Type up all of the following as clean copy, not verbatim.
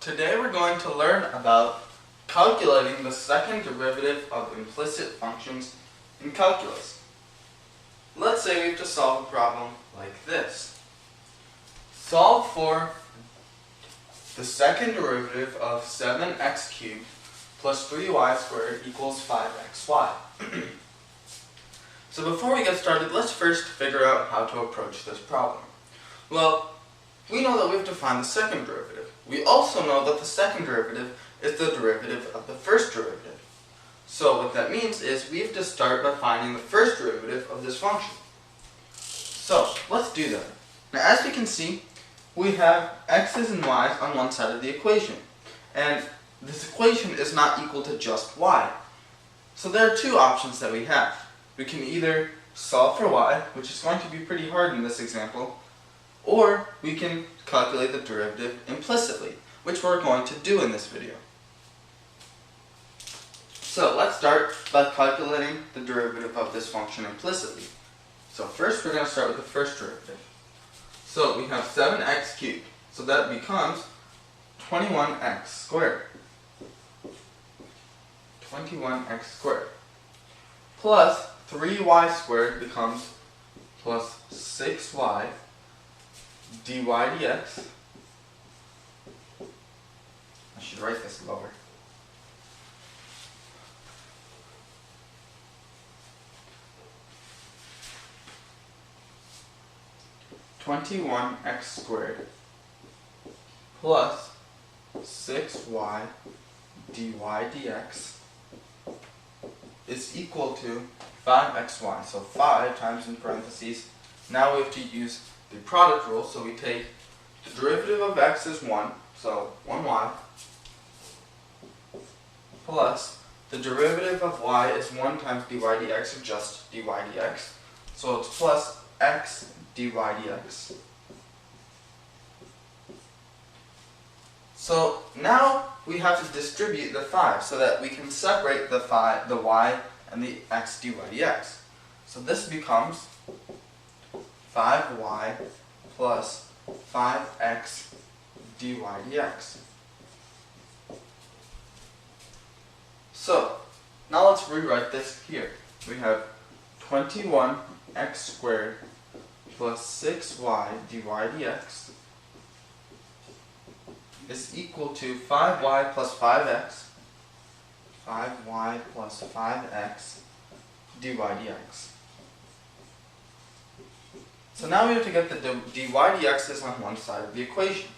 Today we're going to learn about calculating the second derivative of implicit functions in calculus. Let's say we have to solve a problem like this. Solve for the second derivative of 7x cubed plus 3y squared equals 5xy. So before we get started, let's first figure out how to approach this problem. Well, we know that we have to find the second derivative. We also know that the second derivative is the derivative of the first derivative. So what that means is we have to start by finding the first derivative of this function. So let's do that. Now as we can see, we have x's and y's on one side of the equation. And this equation is not equal to just y. So there are two options that we have. We can either solve for y, which is going to be pretty hard in this example, or we can calculate the derivative implicitly, which we're going to do in this video. So let's start by calculating the derivative of this function implicitly. So first we're going to start with the first derivative. So we have 7x cubed, so that becomes 21x squared. 21x squared. Plus 3y squared becomes plus 6y dy dx. I should write this lower. (21x squared) plus 6y dy dx is equal to 5xy. So 5 times in parentheses. Now we have to use the product rule, so we take the derivative of x is 1, so 1y, plus the derivative of y is 1 times dy dx, or just dy dx, so it's plus x dy dx. So now we have to distribute the 5 so that we can separate the y and the x dy dx. So this becomes 5y plus 5x dy dx. So now let's rewrite this here. We have 21x squared plus 6y dy dx is equal to 5y plus 5x, 5y plus 5x dy dx. So now we have to get the dy dx's on one side of the equation.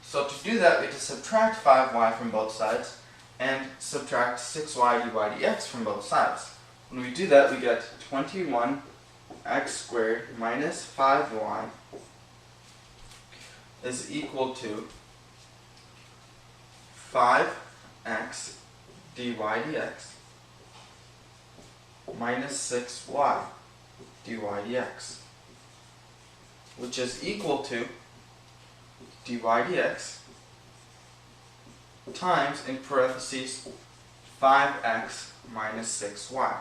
So to do that, we have to subtract 5y from both sides and subtract 6y dy dx from both sides. When we do that, we get 21x squared minus 5y is equal to 5x dy dx minus 6y dy dx, which is equal to dy dx times, in parentheses, 5x minus 6y.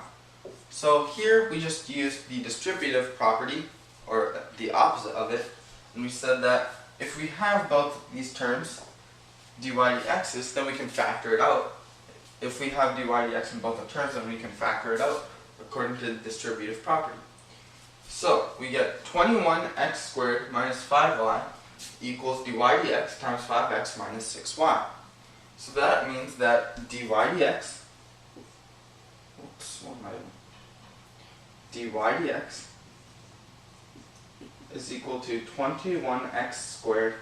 So here we just use the distributive property, or the opposite of it, and we said that if we have both these terms, dy dx's, then we can factor it out. If we have dy dx in both the terms, then we can factor it out according to the distributive property. So we get 21x squared minus 5y equals dy dx times 5x minus 6y. So that means that dy dx, dy dx is equal to 21x squared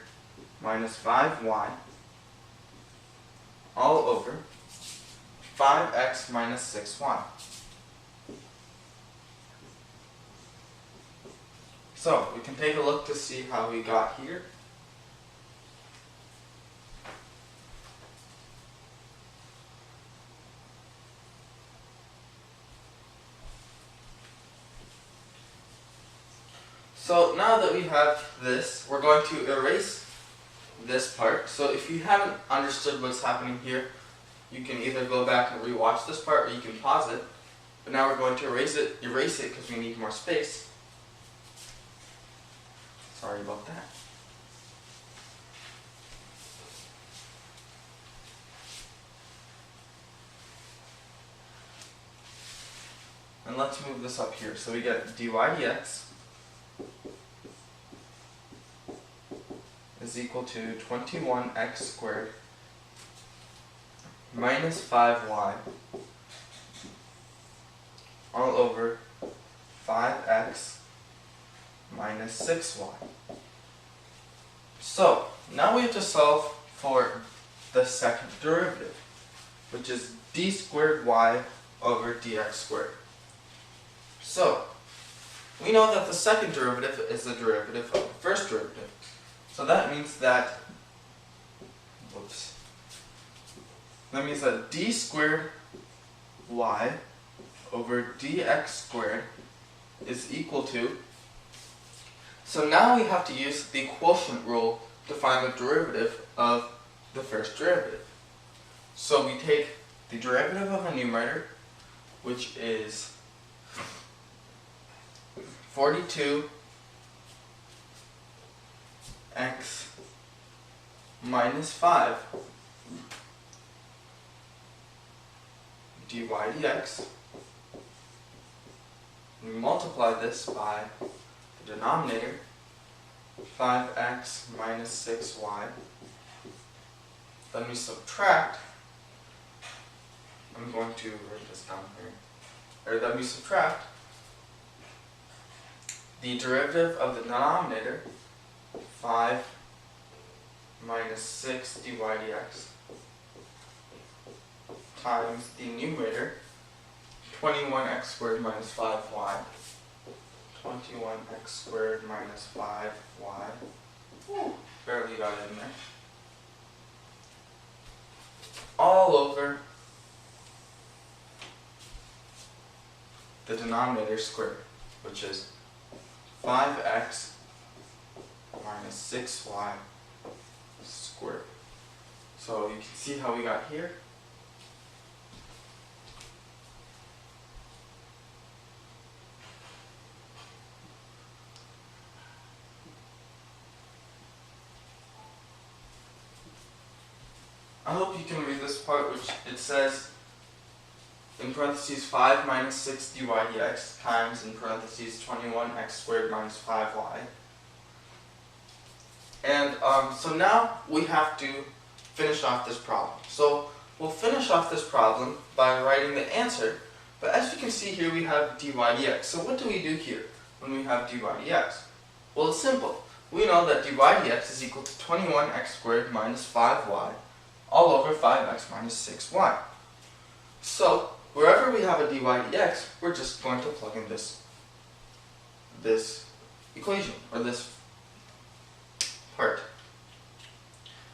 minus 5y all over 5x minus 6y. So we can take a look to see how we got here. So now that we have this, we're going to erase this part. So if you haven't understood what's happening here, you can either go back and rewatch this part, or you can pause it. But now we're going to erase it because we need more space. Sorry about that. And let's move this up here. So we get dy dx is equal to 21x squared minus 5y all over 5x minus 6y. So, now we have to solve for the second derivative, which is d squared y over dx squared. So, we know that the second derivative is the derivative of the first derivative. So that means that, d squared y over dx squared is equal to, so now we have to use the quotient rule to find the derivative of the first derivative. So we take the derivative of a numerator, which is 42x minus 5 dy dx. We multiply this by the denominator, 5x minus 6y. Then we subtract, I'm going to write this down here, or then we subtract the derivative of the denominator, 5 minus 6 dy dx, times the numerator, 21x squared minus 5y. 21x squared minus 5y. Whew, barely got it in there. All over the denominator squared, which is 5x minus 6y squared. So you can see how we got here. I hope you can read this part, which it says in parentheses 5 minus 6 dy dx times in parentheses 21x squared minus 5y. And so now we have to finish off this problem. So we'll finish off this problem by writing the answer, but as you can see here we have dy dx. So what do we do here when we have dy dx? Well, it's simple. We know that dy dx is equal to 21x squared minus 5y all over 5x minus 6y. So, wherever we have a dy dx, we're just going to plug in this equation, or this part.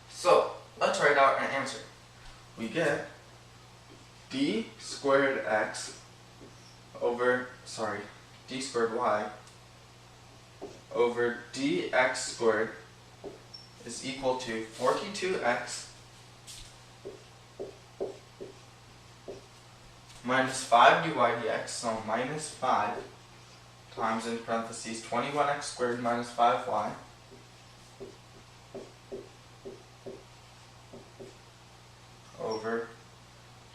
So, let's write out an answer. We get d squared y over dx squared is equal to 42x minus 5 dy dx, so minus 5 times in parentheses 21x squared minus 5y over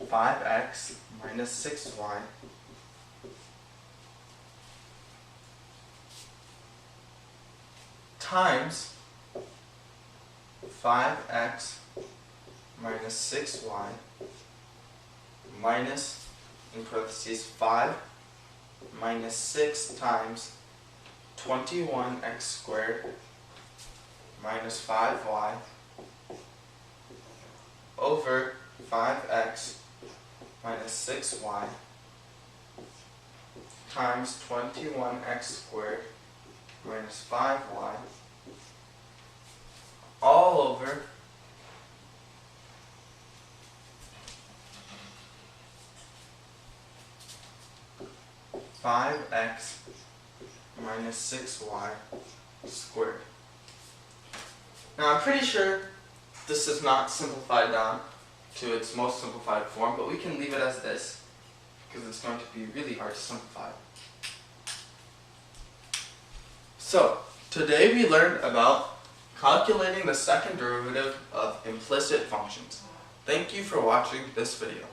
5x minus 6y times 5x minus 6y minus, in parentheses, 5 minus 6 times 21x squared minus 5y over 5x minus 6y times 21x squared minus 5y all over 5x minus 6y squared. Now I'm pretty sure this is not simplified down to its most simplified form, but we can leave it as this because it's going to be really hard to simplify. So, today we learned about calculating the second derivative of implicit functions. Thank you for watching this video.